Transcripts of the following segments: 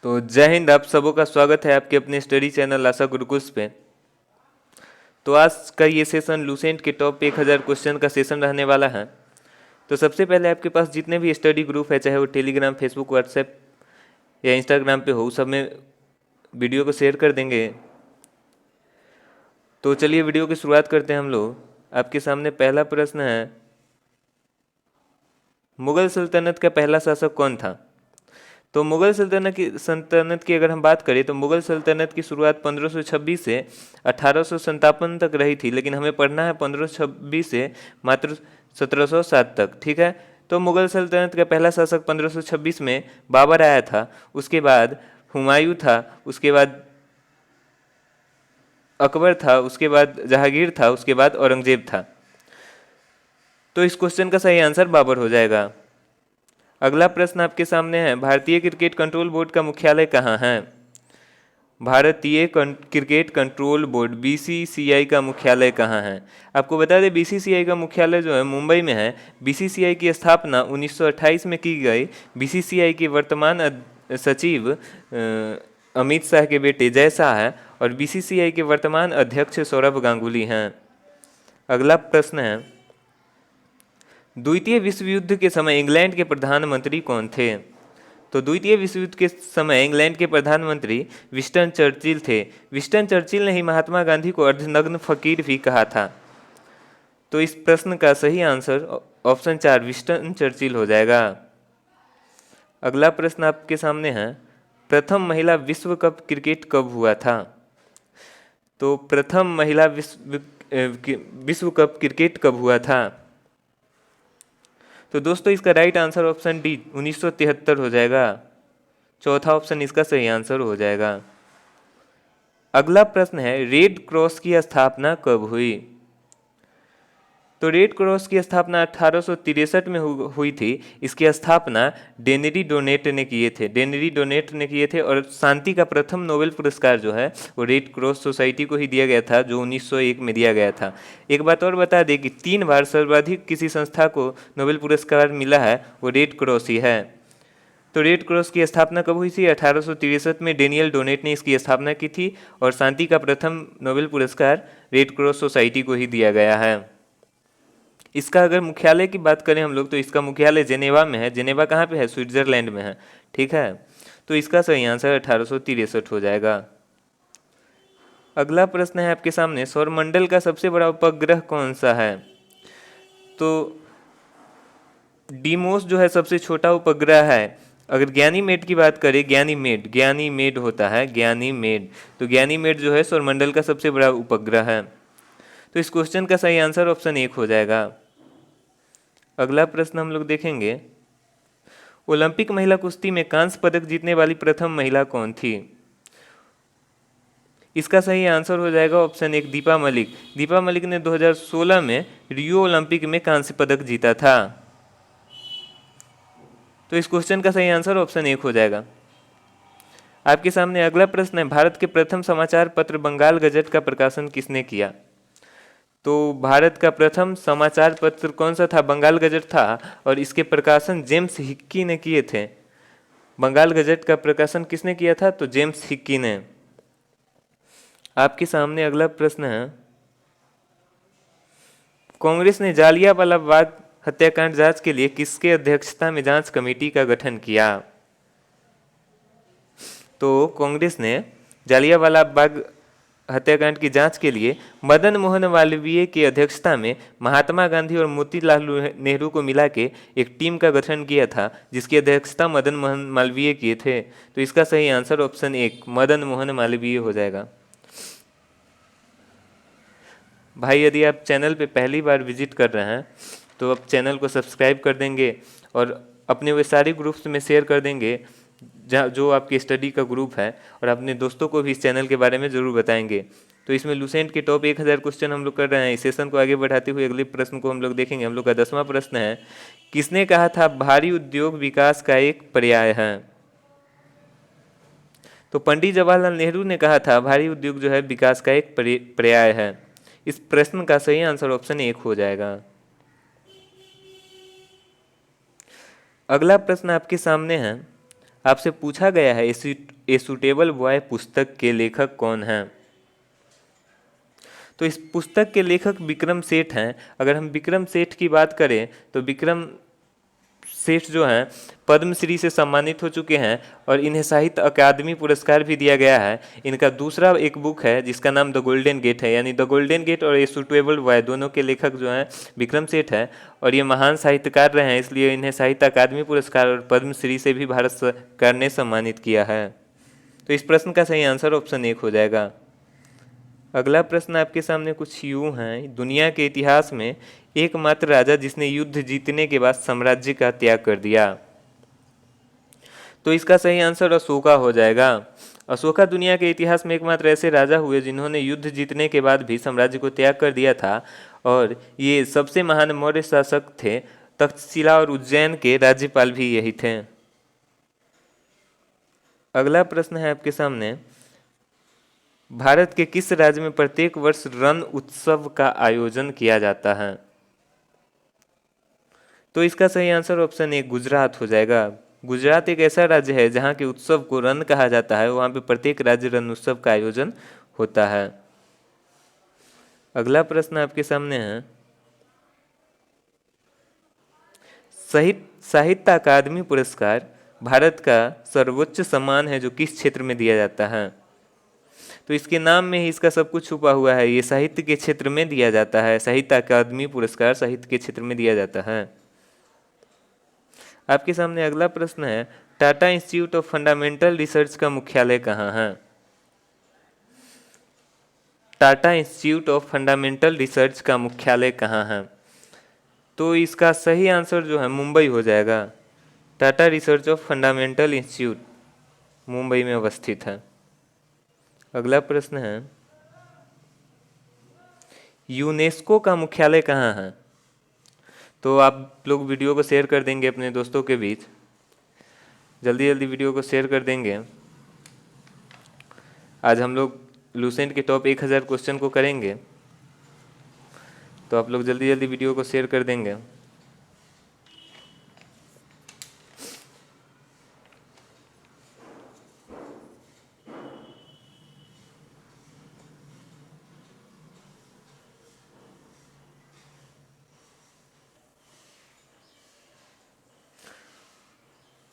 तो जय हिंद। आप सबों का स्वागत है आपके अपने स्टडी चैनल आशा गुरुकुल पे। तो आज का ये सेशन लूसेंट के टॉप 1000 क्वेश्चन का सेशन रहने वाला है। तो सबसे पहले आपके पास जितने भी स्टडी ग्रुप है, चाहे वो टेलीग्राम, फेसबुक, व्हाट्सएप या इंस्टाग्राम पे हो, सब में वीडियो को शेयर कर देंगे। तो चलिए वीडियो की शुरुआत करते हैं हम लोग। आपके सामने पहला प्रश्न है, मुगल सल्तनत का पहला शासक कौन था? तो मुगल सल्तनत की अगर हम बात करें तो मुगल सल्तनत की शुरुआत 1526 से 1857 तक रही थी, लेकिन हमें पढ़ना है 1526 से मात्र 1707 तक। ठीक है, तो मुगल सल्तनत का पहला शासक 1526 में बाबर आया था, उसके बाद हुमायूं था, उसके बाद अकबर था, उसके बाद जहांगीर था, उसके बाद औरंगजेब था। तो इस क्वेश्चन का सही आंसर बाबर हो जाएगा। अगला प्रश्न आपके सामने है, भारतीय क्रिकेट कंट्रोल बोर्ड का मुख्यालय कहाँ है? भारतीय क्रिकेट कंट्रोल बोर्ड बीसीसीआई का मुख्यालय कहाँ है? आपको बता दें बीसीसीआई का मुख्यालय जो है मुंबई में है। बीसीसीआई की स्थापना 1928 में की गई। बीसीसीआई के वर्तमान सचिव अमित शाह के बेटे जय शाह है और बीसीसीआई के वर्तमान अध्यक्ष सौरभ गांगुली हैं। अगला प्रश्न है, द्वितीय विश्व युद्ध के समय इंग्लैंड के प्रधानमंत्री कौन थे? तो द्वितीय विश्व युद्ध के समय इंग्लैंड के प्रधानमंत्री विंस्टन चर्चिल थे। विंस्टन चर्चिल ने ही महात्मा गांधी को अर्धनग्न फकीर भी कहा था। तो इस प्रश्न का सही आंसर ऑप्शन 4 विंस्टन चर्चिल हो जाएगा। अगला प्रश्न आपके सामने है, प्रथम महिला विश्व कप क्रिकेट कब हुआ था? तो प्रथम महिला विश्व कप क्रिकेट कब हुआ था? तो दोस्तों इसका राइट आंसर ऑप्शन डी 1973 हो जाएगा। चौथा ऑप्शन इसका सही आंसर हो जाएगा। अगला प्रश्न है, रेड क्रॉस की स्थापना कब हुई? तो रेड क्रॉस की स्थापना 1863 में हुई थी। इसकी स्थापना डेनरी डोनेट ने किए थे और शांति का प्रथम नोबेल पुरस्कार जो है वो रेड क्रॉस सोसाइटी को ही दिया गया था, जो 1901 में दिया गया था। एक बात और बता दें कि 3 बार सर्वाधिक किसी संस्था को नोबेल पुरस्कार मिला है, वो रेड क्रॉस ही है। तो रेड क्रॉस की स्थापना कब हुई थी? 1863 में डेनियल डोनेट ने इसकी स्थापना की थी और शांति का प्रथम नोबेल पुरस्कार रेड क्रॉस सोसाइटी को ही दिया गया है। इसका अगर मुख्यालय की बात करें हम लोग तो इसका मुख्यालय जेनेवा में है। जेनेवा कहाँ पे है? स्विट्जरलैंड में है। ठीक है, तो इसका सही आंसर 1863 हो जाएगा। अगला प्रश्न है आपके सामने, सौरमंडल का सबसे बड़ा उपग्रह कौन सा है? तो डीमोस जो है सबसे छोटा उपग्रह है। अगर ज्ञानीमेड की बात करें, ज्ञानीमेड होता है, ज्ञानीमेड, तो ज्ञानीमेड जो है सौरमंडल का सबसे बड़ा उपग्रह है। तो इस क्वेश्चन का सही आंसर ऑप्शन 1 हो जाएगा। अगला प्रश्न हम लोग देखेंगे, ओलंपिक महिला कुश्ती में कांस्य पदक जीतने वाली प्रथम महिला कौन थी? इसका सही आंसर हो जाएगा ऑप्शन 1 दीपा मलिक। दीपा मलिक ने 2016 में रियो ओलंपिक में कांस्य पदक जीता था। तो इस क्वेश्चन का सही आंसर ऑप्शन 1 हो जाएगा। आपके सामने अगला प्रश्न है, भारत के प्रथम समाचार पत्र बंगाल गजट का प्रकाशन किसने किया? तो भारत का प्रथम समाचार पत्र कौन सा था? बंगाल गजट था और इसके प्रकाशन जेम्स हिक्की ने किए थे। बंगाल गजट का प्रकाशन किसने किया था? तो जेम्स हिक्की ने। आपके सामने अगला प्रश्न है, कांग्रेस ने जालियांवाला बाग हत्याकांड जांच के लिए किसके अध्यक्षता में जांच कमेटी का गठन किया? तो कांग्रेस ने जालियांवाला बाग हत्याकांड की जांच के लिए मदन मोहन मालवीय की अध्यक्षता में महात्मा गांधी और मोतीलाल नेहरू को मिला के एक टीम का गठन किया था, जिसकी अध्यक्षता मदन मोहन मालवीय किए थे। तो इसका सही आंसर ऑप्शन 1 मदन मोहन मालवीय हो जाएगा। भाई यदि आप चैनल पे पहली बार विजिट कर रहे हैं तो आप चैनल को सब्सक्राइब कर देंगे और अपने वे सारे ग्रुप्स में शेयर कर देंगे जहाँ जो आपके स्टडी का ग्रुप है, और अपने दोस्तों को भी इस चैनल के बारे में ज़रूर बताएंगे। तो इसमें लूसेंट के टॉप 1000 क्वेश्चन हम लोग कर रहे हैं। इस सेशन को आगे बढ़ाते हुए अगले प्रश्न को हम लोग देखेंगे। हम लोग का 10वां प्रश्न है, किसने कहा था भारी उद्योग विकास का एक पर्याय है? तो पंडित जवाहरलाल नेहरू ने कहा था भारी उद्योग जो है विकास का एक पर्याय है। इस प्रश्न का सही आंसर ऑप्शन 1 हो जाएगा। अगला प्रश्न आपके सामने है, आपसे पूछा गया है ए सूटेबल बॉय पुस्तक के लेखक कौन हैं। तो इस पुस्तक के लेखक विक्रम सेठ हैं। अगर हम विक्रम सेठ की बात करें तो विक्रम सेठ जो हैं पद्मश्री से सम्मानित हो चुके हैं और इन्हें साहित्य अकादमी पुरस्कार भी दिया गया है। इनका दूसरा एक बुक है जिसका नाम द गोल्डन गेट है, यानी द गोल्डन गेट और ए सूटेबल बॉय दोनों के लेखक जो हैं विक्रम सेठ है और ये महान साहित्यकार रहे हैं, इसलिए इन्हें साहित्य अकादमी पुरस्कार और पद्मश्री से भी भारत सरकार ने सम्मानित किया है। तो इस प्रश्न का सही आंसर ऑप्शन 1 हो जाएगा। अगला प्रश्न आपके सामने कुछ यूं है, दुनिया के इतिहास में एकमात्र राजा जिसने युद्ध जीतने के बाद साम्राज्य का त्याग कर दिया। तो इसका सही आंसर अशोका हो जाएगा। अशोका दुनिया के इतिहास में एकमात्र ऐसे राजा हुए जिन्होंने युद्ध जीतने के बाद भी साम्राज्य को त्याग कर दिया था और ये सबसे महान मौर्य शासक थे। तक्षशिला और उज्जैन के राज्यपाल भी यही थे। अगला प्रश्न है आपके सामने, भारत के किस राज्य में प्रत्येक वर्ष रण उत्सव का आयोजन किया जाता है। तो इसका सही आंसर ऑप्शन 1 गुजरात हो जाएगा। गुजरात एक ऐसा राज्य है जहाँ के उत्सव को रण कहा जाता है, वहाँ पे प्रत्येक राज्य रण उत्सव का आयोजन होता है। अगला प्रश्न आपके सामने है, साहित्य अकादमी पुरस्कार भारत का सर्वोच्च सम्मान है जो किस क्षेत्र में दिया जाता है। तो इसके नाम में ही इसका सब कुछ छुपा हुआ है, ये साहित्य के क्षेत्र में दिया जाता है। साहित्य अकादमी पुरस्कार साहित्य के क्षेत्र में दिया जाता है। आपके सामने अगला प्रश्न है, Tata institute of fundamental research का मुख्यालय कहाँ है। Tata institute of fundamental research का मुख्यालय कहाँ है। तो इसका सही आंसर जो है मुंबई हो जाएगा। Tata research of fundamental institute Mumbai में अवस्थित है। अगला प्रश्न है, यूनेस्को का मुख्यालय कहाँ है। तो आप लोग वीडियो को शेयर कर देंगे अपने दोस्तों के बीच, जल्दी जल्दी वीडियो को शेयर कर देंगे। आज हम लोग लूसेंट के टॉप 1000 क्वेश्चन को करेंगे, तो आप लोग जल्दी जल्दी वीडियो को शेयर कर देंगे।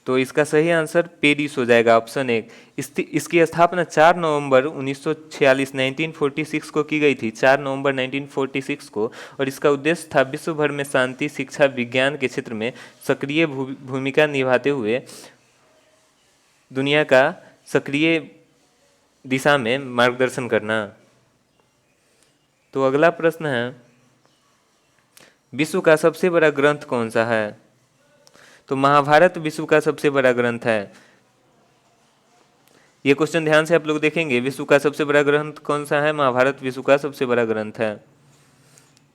तो इसका सही आंसर पेरिस हो जाएगा, ऑप्शन 1। इसकी स्थापना 4 नवंबर 1946 1946 को की गई थी, 4 नवंबर 1946 को, और इसका उद्देश्य था विश्व भर में शांति, शिक्षा, विज्ञान के क्षेत्र में सक्रिय भूमिका निभाते हुए दुनिया का सक्रिय दिशा में मार्गदर्शन करना। तो अगला प्रश्न है, विश्व का सबसे बड़ा ग्रंथ कौन सा है। तो महाभारत विश्व का सबसे बड़ा ग्रंथ है। ये क्वेश्चन ध्यान से आप लोग देखेंगे, विश्व का सबसे बड़ा ग्रंथ कौन सा है, महाभारत विश्व का सबसे बड़ा ग्रंथ है।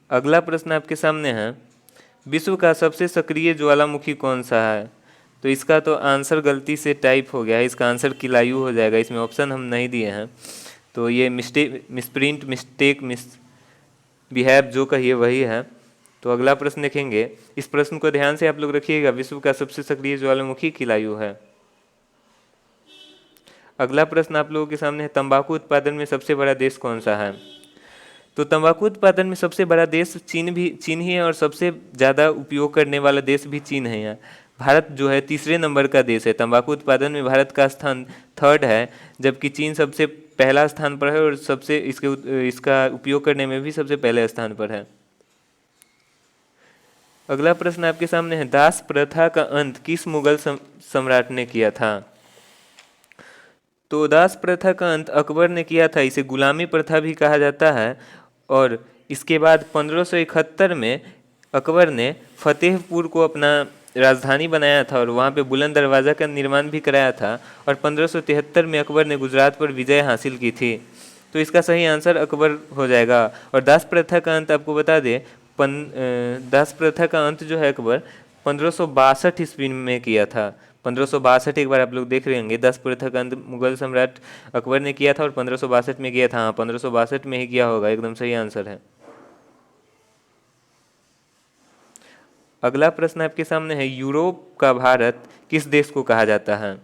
अगला प्रश्न आपके सामने है, विश्व का सबसे सक्रिय ज्वालामुखी कौन सा है। तो इसका तो आंसर गलती से टाइप हो गया है, इसका आंसर किलायु हो जाएगा। इसमें ऑप्शन हम नहीं दिए हैं, तो ये मिसप्रिंट मिस्टेक बिहेव जो कहिए वही है। तो अगला प्रश्न देखेंगे, इस प्रश्न को ध्यान से आप लोग रखिएगा, विश्व का सबसे सक्रिय ज्वालामुखी किलायु है। अगला प्रश्न आप लोगों के सामने है, तंबाकू उत्पादन में सबसे बड़ा देश कौन सा है। तो तंबाकू उत्पादन में सबसे बड़ा देश चीन ही है और सबसे ज़्यादा उपयोग करने वाला देश भी चीन है। यहाँ भारत जो है तीसरे नंबर का देश है। तंबाकू उत्पादन में भारत का स्थान 3rd है, जबकि चीन सबसे पहला स्थान पर है और सबसे इसका उपयोग करने में भी सबसे पहले स्थान पर है। अगला प्रश्न आपके सामने है, दास प्रथा का अंत किस मुगल सम्राट ने किया था। तो दास प्रथा का अंत अकबर ने किया था, इसे गुलामी प्रथा भी कहा जाता है। और इसके बाद 1571 में अकबर ने फतेहपुर को अपना राजधानी बनाया था और वहाँ पे बुलंद दरवाज़ा का निर्माण भी कराया था। और 1573 में अकबर ने गुजरात पर विजय हासिल की थी। तो इसका सही आंसर अकबर हो जाएगा। और दास प्रथा का अंत आपको बता दें, दास प्रथा का अंत जो है अकबर 1562 ईस्वी में किया था। 1562 एक बार आप लोग देख लेंगे, दास प्रथा का अंत मुगल सम्राट अकबर ने किया था और 1562 में किया था। हाँ, 1562 में ही किया होगा, एकदम सही आंसर है। अगला प्रश्न आपके सामने है, यूरोप का भारत किस देश को कहा जाता है।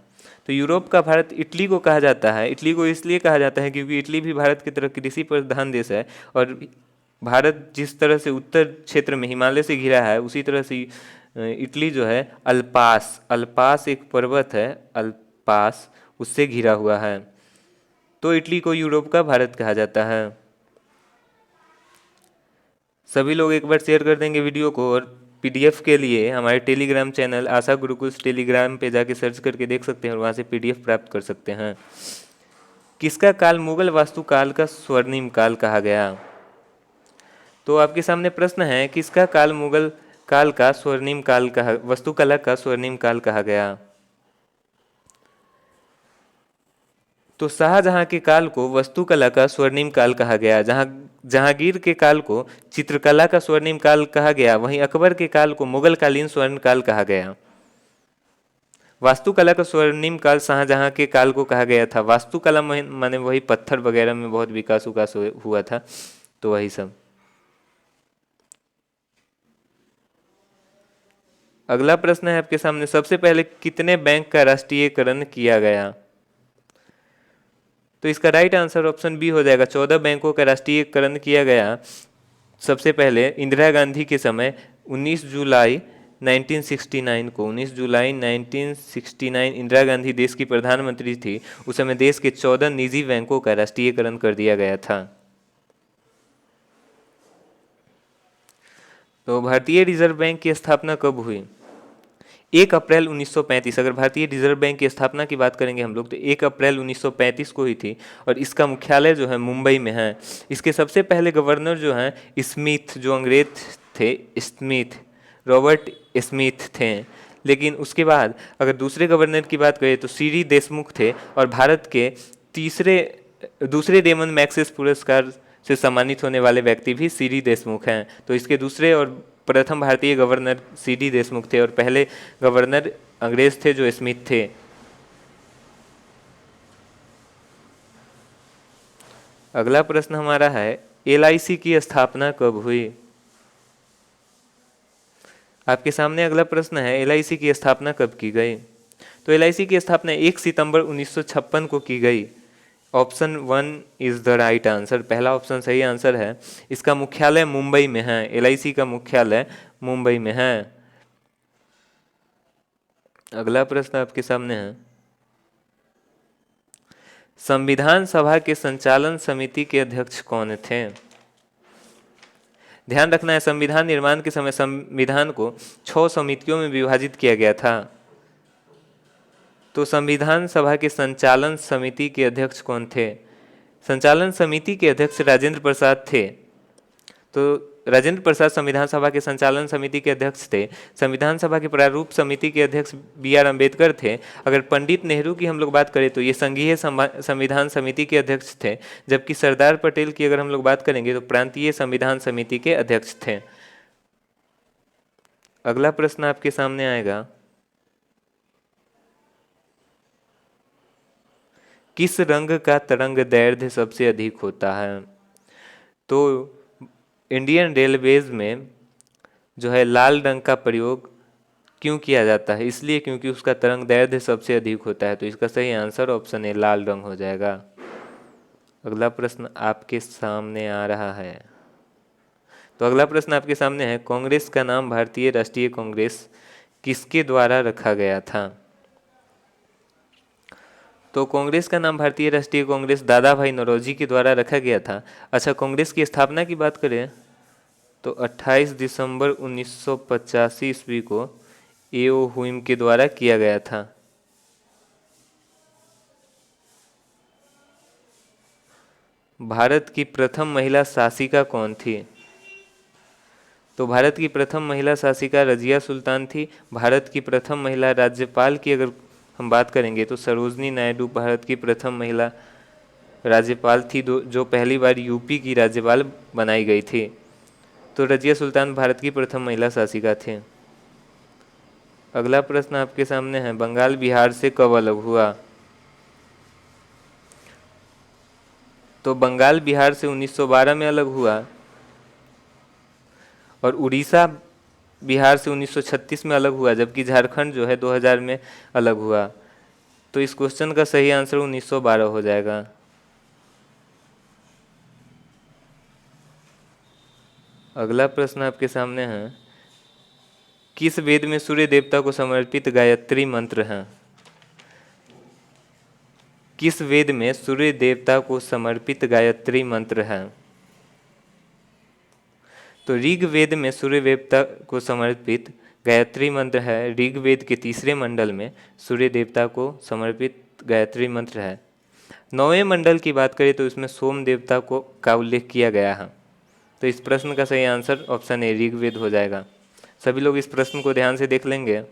तो यूरोप का भारत इटली को कहा जाता है। इटली को इसलिए कहा जाता है क्योंकि इटली भी भारत की तरह कृषि प्रधान देश है, और भारत जिस तरह से उत्तर क्षेत्र में हिमालय से घिरा है, उसी तरह से इटली जो है अल्पास, अल्पास एक पर्वत है, अल्पास, उससे घिरा हुआ है। तो इटली को यूरोप का भारत कहा जाता है। सभी लोग एक बार शेयर कर देंगे वीडियो को, और पीडीएफ के लिए हमारे टेलीग्राम चैनल आशा गुरुकुल टेलीग्राम पे जाके सर्च करके देख सकते हैं और वहाँ से पीडीएफ प्राप्त कर सकते हैं। किसका काल मुगल वास्तुकाल का स्वर्णिम काल कहा गया? तो आपके सामने प्रश्न है, किसका काल मुगल काल का स्वर्णिम काल कहा, वास्तुकला का स्वर्णिम काल कहा गया? तो शाहजहां के काल को वास्तुकला का स्वर्णिम काल कहा गया। जहांगीर के काल को चित्रकला का स्वर्णिम काल कहा गया, वहीं अकबर के काल को मुगलकालीन स्वर्ण काल कहा गया। वास्तुकला का स्वर्णिम काल शाहजहां के काल को कहा गया था। वास्तुकला माने वही पत्थर वगैरह में बहुत विकास हुआ था, तो वही सब। अगला प्रश्न है आपके सामने, सबसे पहले कितने बैंक का राष्ट्रीयकरण किया गया? तो इसका राइट आंसर ऑप्शन बी हो जाएगा, 14 बैंकों का राष्ट्रीयकरण किया गया। सबसे पहले इंदिरा गांधी के समय 19 जुलाई 1969 को, 19 जुलाई 1969 इंदिरा गांधी देश की प्रधानमंत्री थी। उस समय देश के 14 निजी बैंकों का राष्ट्रीयकरण कर दिया गया था। तो भारतीय रिजर्व बैंक की स्थापना कब हुई? 1 अप्रैल 1935। अगर भारतीय रिजर्व बैंक की स्थापना की बात करेंगे हम लोग, तो 1 अप्रैल 1935 को हुई थी, और इसका मुख्यालय जो है मुंबई में है। इसके सबसे पहले गवर्नर जो हैं स्मिथ, जो अंग्रेज थे, स्मिथ, रॉबर्ट स्मिथ थे। लेकिन उसके बाद अगर दूसरे गवर्नर की बात करें तो सीडी देशमुख थे, और भारत के दूसरे रेमन मैग्सेसे पुरस्कार से सम्मानित होने वाले व्यक्ति भी सीडी देशमुख हैं। तो इसके दूसरे और प्रथम भारतीय गवर्नर सीडी देशमुख थे, और पहले गवर्नर अंग्रेज थे जो स्मिथ थे। अगला प्रश्न हमारा है, एलआईसी की स्थापना कब हुई? आपके सामने अगला प्रश्न है, एलआईसी की स्थापना कब की गई? तो एलआईसी की स्थापना 1 सितंबर 1956 को की गई। Option 1 is the right answer, पहला ऑप्शन सही आंसर है। इसका मुख्यालय मुंबई में है, एलआईसी का मुख्यालय मुंबई में है। अगला प्रश्न आपके सामने है, संविधान सभा के संचालन समिति के अध्यक्ष कौन थे? ध्यान रखना है, संविधान निर्माण के समय संविधान को 6 समितियों में विभाजित किया गया था। तो संविधान सभा के संचालन समिति के अध्यक्ष कौन थे? संचालन समिति के अध्यक्ष राजेंद्र प्रसाद थे। तो राजेंद्र प्रसाद संविधान सभा के संचालन समिति के अध्यक्ष थे। संविधान सभा के प्रारूप समिति के अध्यक्ष बी.आर. अम्बेडकर थे। अगर पंडित नेहरू की हम लोग बात करें तो ये संघीय संविधान समिति के अध्यक्ष थे, जबकि सरदार पटेल की अगर हम लोग बात करेंगे तो प्रांतीय संविधान समिति के अध्यक्ष थे। अगला प्रश्न आपके सामने आएगा, किस रंग का तरंग दैर्ध्य सबसे अधिक होता है? तो इंडियन रेलवेज में जो है लाल रंग का प्रयोग क्यों किया जाता है? इसलिए क्योंकि उसका तरंग दैर्ध्य सबसे अधिक होता है। तो इसका सही आंसर ऑप्शन ए लाल रंग हो जाएगा। अगला प्रश्न आपके सामने आ रहा है, तो अगला प्रश्न आपके सामने है, कांग्रेस का नाम भारतीय राष्ट्रीय कांग्रेस किसके द्वारा रखा गया था? तो कांग्रेस का नाम भारतीय राष्ट्रीय कांग्रेस दादा भाई नौरोजी के द्वारा रखा गया था। अच्छा, कांग्रेस की स्थापना की बात करें तो 28 दिसंबर 1985 ईस्वी को ए.ओ. हुइम के द्वारा किया गया था। भारत की प्रथम महिला शासिका कौन थी? तो भारत की प्रथम महिला शासिका रजिया सुल्तान थी। भारत की प्रथम महिला राज्यपाल की अगर हम बात करेंगे तो सरोजनी नायडू भारत की प्रथम महिला राज्यपाल थी, जो पहली बार यूपी की राज्यपाल बनाई गई थी। तो रजिया सुल्तान भारत की प्रथम महिला शासिका थे। अगला प्रश्न आपके सामने है, बंगाल बिहार से कब अलग हुआ? तो बंगाल बिहार से 1912 में अलग हुआ, और उड़ीसा बिहार से 1936 में अलग हुआ, जबकि झारखंड जो है 2000 में अलग हुआ। तो इस क्वेश्चन का सही आंसर 1912 हो जाएगा। अगला प्रश्न आपके सामने है, किस वेद में सूर्य देवता को समर्पित गायत्री मंत्र है? किस वेद में सूर्य देवता को समर्पित गायत्री मंत्र है? तो ऋग वेद में सूर्य देवता को समर्पित गायत्री मंत्र है। ऋग वेद के तीसरे मंडल में सूर्य देवता को समर्पित गायत्री मंत्र है। 9वें मंडल की बात करें तो इसमें सोम देवता को का उल्लेख किया गया है। तो इस प्रश्न का सही आंसर ऑप्शन ए ऋग्वेद हो जाएगा। सभी लोग इस प्रश्न को ध्यान से देख लेंगे।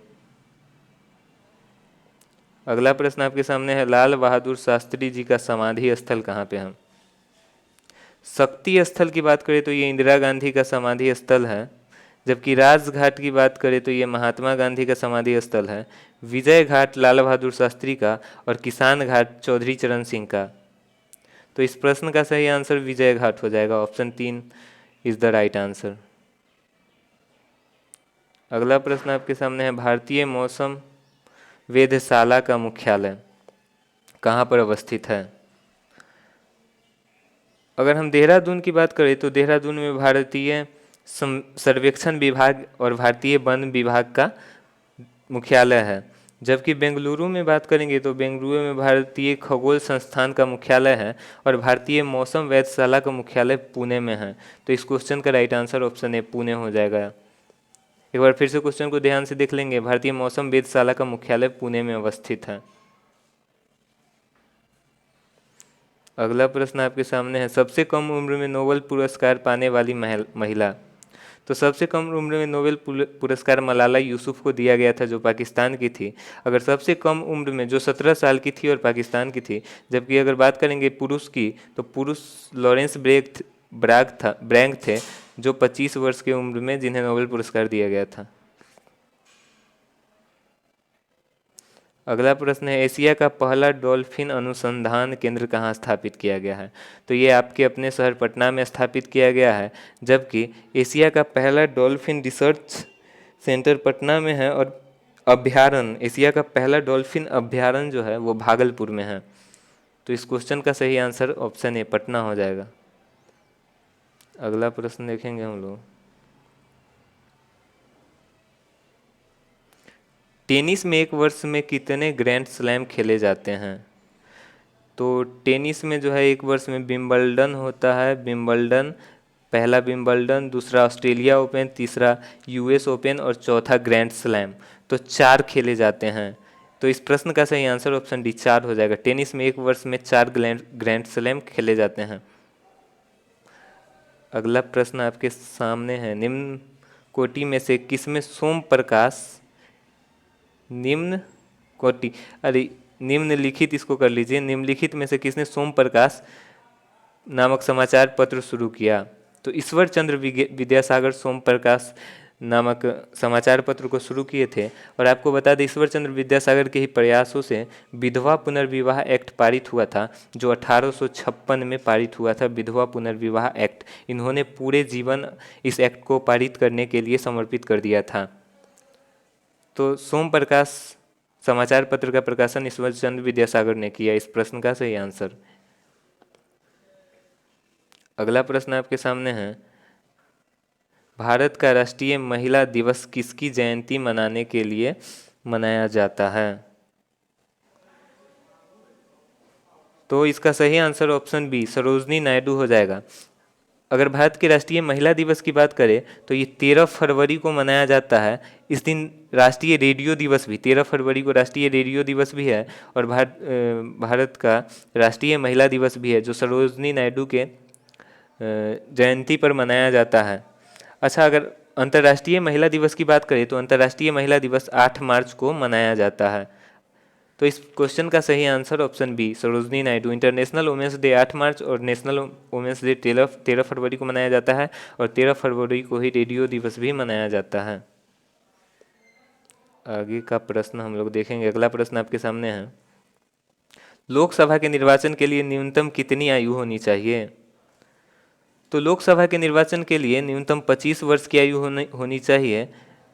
अगला प्रश्न आपके सामने है, लाल बहादुर शास्त्री जी का समाधि स्थल कहाँ पे है? शक्ति स्थल की बात करें तो ये इंदिरा गांधी का समाधि स्थल है, जबकि राजघाट की बात करें तो ये महात्मा गांधी का समाधि स्थल है। विजय घाट लाल बहादुर शास्त्री का और किसान घाट चौधरी चरण सिंह का। तो इस प्रश्न का सही आंसर विजय घाट हो जाएगा। Option 3 is the right answer. अगला प्रश्न आपके सामने है, भारतीय मौसम वेधशाला का मुख्यालय कहाँ पर अवस्थित है? अगर हम देहरादून की बात करें तो देहरादून में भारतीय सर्वेक्षण विभाग और भारतीय वन विभाग का मुख्यालय है। जबकि बेंगलुरु में बात करेंगे तो बेंगलुरु में भारतीय खगोल संस्थान का मुख्यालय है और भारतीय मौसम वेधशाला का मुख्यालय पुणे में है। तो इस क्वेश्चन का right answer option A Pune हो जाएगा। एक बार फिर से क्वेश्चन को ध्यान से देख लेंगे। भारतीय मौसम वेधशाला का मुख्यालय पुणे में अवस्थित है। अगला प्रश्न आपके सामने है, सबसे कम उम्र में नोबेल पुरस्कार पाने वाली महिला। तो सबसे कम उम्र में नोबेल पुरस्कार मलाला यूसुफ को दिया गया था, जो पाकिस्तान की थी। अगर सबसे कम उम्र में जो 17 साल की थी और पाकिस्तान की थी। जबकि अगर बात करेंगे पुरुष की तो पुरुष लॉरेंस ब्रैग थे, जो 25 वर्ष की उम्र में जिन्हें नोबेल पुरस्कार दिया गया था। अगला प्रश्न है, एशिया का पहला डॉल्फिन अनुसंधान केंद्र कहाँ स्थापित किया गया है? तो ये आपके अपने शहर पटना में स्थापित किया गया है। जबकि एशिया का पहला डॉल्फिन रिसर्च सेंटर पटना में है और अभ्यारण्य, एशिया का पहला डॉल्फिन अभ्यारण्य जो है वो भागलपुर में है। तो इस क्वेश्चन का सही आंसर ऑप्शन ए पटना हो जाएगा। अगला प्रश्न देखेंगे हम लोग, टेनिस में एक वर्ष में कितने ग्रैंड स्लैम खेले जाते हैं? तो टेनिस में जो है एक वर्ष में विंबलडन होता है, विंबलडन, पहला विंबलडन, दूसरा ऑस्ट्रेलिया ओपन, तीसरा यूएस ओपन और चौथा ग्रैंड स्लैम। तो 4 खेले जाते हैं। तो इस प्रश्न का सही आंसर ऑप्शन डी 4 हो जाएगा। टेनिस में एक वर्ष में 4 ग्रैंड स्लैम खेले जाते हैं। अगला प्रश्न आपके सामने है, निम्न कोटि में से किसमें सोम प्रकाश निम्नलिखित इसको कर लीजिए, निम्नलिखित में से किसने सोम प्रकाश नामक समाचार पत्र शुरू किया? तो ईश्वर चंद्र विद्यासागर सोम प्रकाश नामक समाचार पत्र को शुरू किए थे। और आपको बता दें, ईश्वर चंद्र विद्यासागर के ही प्रयासों से विधवा पुनर्विवाह एक्ट पारित हुआ था, जो 1856 में पारित हुआ था, विधवा पुनर्विवाह एक्ट। इन्होंने पूरे जीवन इस एक्ट को पारित करने के लिए समर्पित कर दिया था। तो सोम प्रकाश समाचार पत्र का प्रकाशन ईश्वर चंद्र विद्यासागर ने किया। इस प्रश्न का सही आंसर। अगला प्रश्न आपके सामने है, भारत का राष्ट्रीय महिला दिवस किसकी जयंती मनाने के लिए मनाया जाता है? तो इसका सही answer option B Sarojini Naidu हो जाएगा। अगर भारत के राष्ट्रीय महिला दिवस की बात करें तो ये 13 फरवरी को मनाया जाता है। इस दिन राष्ट्रीय रेडियो दिवस भी, 13 फरवरी को राष्ट्रीय रेडियो दिवस भी है और भारत का राष्ट्रीय महिला दिवस भी है, जो सरोजनी नायडू के जयंती पर मनाया जाता है। अच्छा, अगर अंतर्राष्ट्रीय महिला दिवस की बात करें तो अंतर्राष्ट्रीय महिला दिवस 8 मार्च को मनाया जाता है। तो इस क्वेश्चन का सही answer option B Sarojini Naidu. International women's day 8 March और नेशनल वुमेंस डे 13 फरवरी को मनाया जाता है और 13 फरवरी को ही रेडियो दिवस भी मनाया जाता है। आगे का प्रश्न हम लोग देखेंगे। अगला प्रश्न आपके सामने है, लोकसभा के निर्वाचन के लिए न्यूनतम कितनी आयु होनी चाहिए? तो लोकसभा के निर्वाचन के लिए न्यूनतम 25 वर्ष की आयु होनी चाहिए।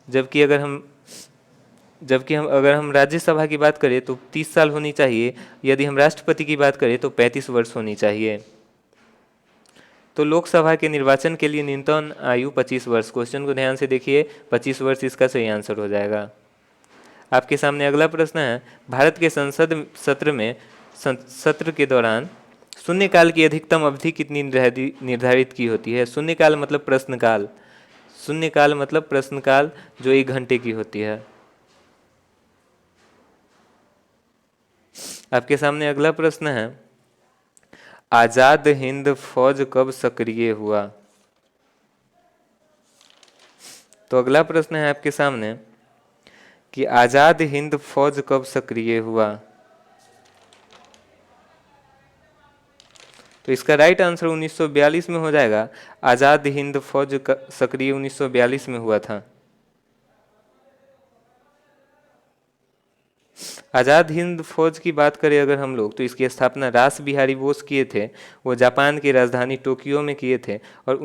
जबकि अगर हम जबकि अगर हम राज्यसभा की बात करें तो 30 साल होनी चाहिए, यदि हम राष्ट्रपति की बात करें तो 35 वर्ष होनी चाहिए। तो लोकसभा के निर्वाचन के लिए न्यूनतम आयु 25 वर्ष। क्वेश्चन को ध्यान से देखिए, 25 वर्ष इसका सही आंसर हो जाएगा। आपके सामने अगला प्रश्न है, भारत के संसद सत्र के दौरान शून्यकाल की अधिकतम अवधि कितनी निर्धारित की होती है? शून्यकाल मतलब प्रश्नकाल, शून्यकाल मतलब प्रश्नकाल जो 1 घंटे की होती है। आपके सामने अगला प्रश्न है, आजाद हिंद फौज कब सक्रिय हुआ? तो अगला प्रश्न है आपके सामने कि आजाद हिंद फौज कब सक्रिय हुआ? तो इसका राइट आंसर 1942 में हो जाएगा। आजाद हिंद फौज सक्रिय 1942 में हुआ था। आज़ाद हिंद फौज की बात करें अगर हम लोग, तो इसकी स्थापना रास बिहारी बोस किए थे। वो जापान की राजधानी टोक्यो में किए थे। और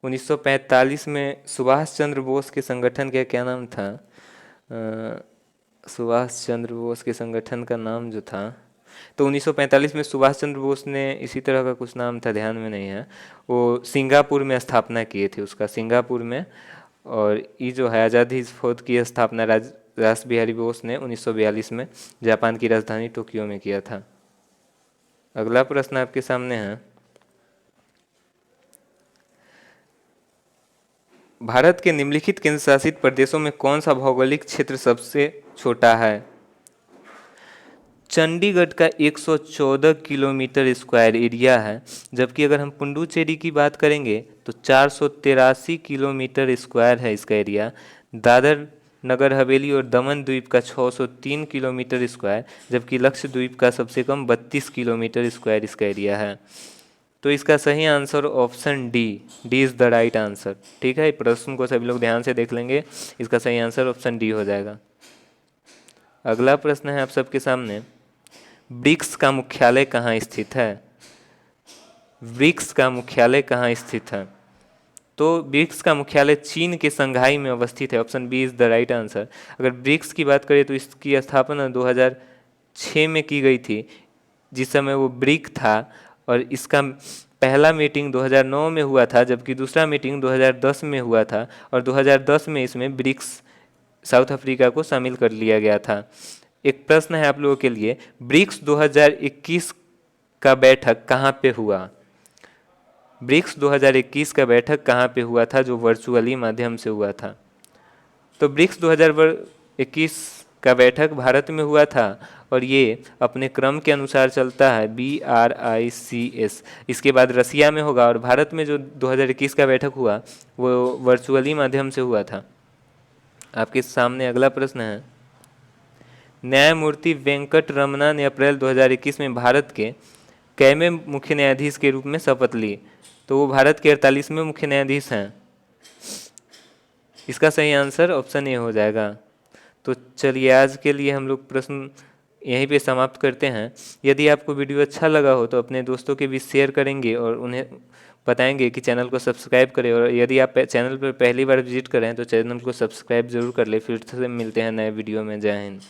1945 में सुभाष चंद्र बोस के संगठन का क्या नाम था? सुभाष चंद्र बोस के संगठन का नाम जो था, तो 1945 में सुभाष चंद्र बोस ने इसी तरह का कुछ नाम था, ध्यान में नहीं है। वो सिंगापुर में स्थापना किए थे उसका, सिंगापुर में। और ये जो है आज़ाद हिंद फौज की स्थापना रास बिहारी बोस ने 1942 में जापान की राजधानी टोक्यो में किया था। अगला प्रश्न आपके सामने है, भारत के निम्नलिखित केंद्र शासित प्रदेशों में कौन सा भौगोलिक क्षेत्र सबसे छोटा है? चंडीगढ़ का 114 किलोमीटर स्क्वायर एरिया है, जबकि अगर हम पुडुचेरी की बात करेंगे तो 483 किलोमीटर स्क्वायर है इसका एरिया। दादर नगर हवेली और दमन द्वीप का 603 किलोमीटर स्क्वायर, जबकि लक्षद्वीप का सबसे कम 32 किलोमीटर स्क्वायर इसका एरिया है। तो इसका सही answer option D is the right answer. ठीक है, प्रश्न को सभी लोग ध्यान से देख लेंगे, इसका सही आंसर ऑप्शन डी हो जाएगा। अगला प्रश्न है आप सबके सामने, ब्रिक्स का मुख्यालय कहाँ स्थित है? ब्रिक्स का मुख्यालय कहाँ स्थित है? तो ब्रिक्स का मुख्यालय चीन के संघाई में अवस्थित है। Option B is the right answer. अगर ब्रिक्स की बात करें तो इसकी स्थापना 2006 में की गई थी, जिस समय वो ब्रिक था। और इसका पहला मीटिंग 2009 में हुआ था, जबकि दूसरा मीटिंग 2010 में हुआ था। और 2010 में इसमें ब्रिक्स साउथ अफ्रीका को शामिल कर लिया गया था। एक प्रश्न है आप लोगों के लिए, ब्रिक्स 2021 का बैठक कहाँ पे हुआ? ब्रिक्स 2021 का बैठक कहाँ पे हुआ था, जो वर्चुअली माध्यम से हुआ था? तो ब्रिक्स 2021 का बैठक भारत में हुआ था, और ये अपने क्रम के अनुसार चलता है, BRICS। इसके बाद रसिया में होगा, और भारत में जो 2021 का बैठक हुआ वो वर्चुअली माध्यम से हुआ था। आपके सामने अगला प्रश्न है, न्यायमूर्ति वेंकट रमना ने अप्रैल 2021 में भारत के कैवें मुख्य न्यायाधीश के रूप में शपथ ली? तो वो भारत के 48वें मुख्य न्यायाधीश हैं। इसका सही आंसर ऑप्शन ए हो जाएगा। तो चलिए आज के लिए हम लोग प्रश्न यहीं पे समाप्त करते हैं। यदि आपको वीडियो अच्छा लगा हो तो अपने दोस्तों के बीच शेयर करेंगे और उन्हें बताएंगे कि चैनल को सब्सक्राइब करें। और यदि आप चैनल पर पहली बार विजिट करें तो चैनल को सब्सक्राइब जरूर कर ले। फिर से मिलते हैं नए वीडियो में। जय हिंद।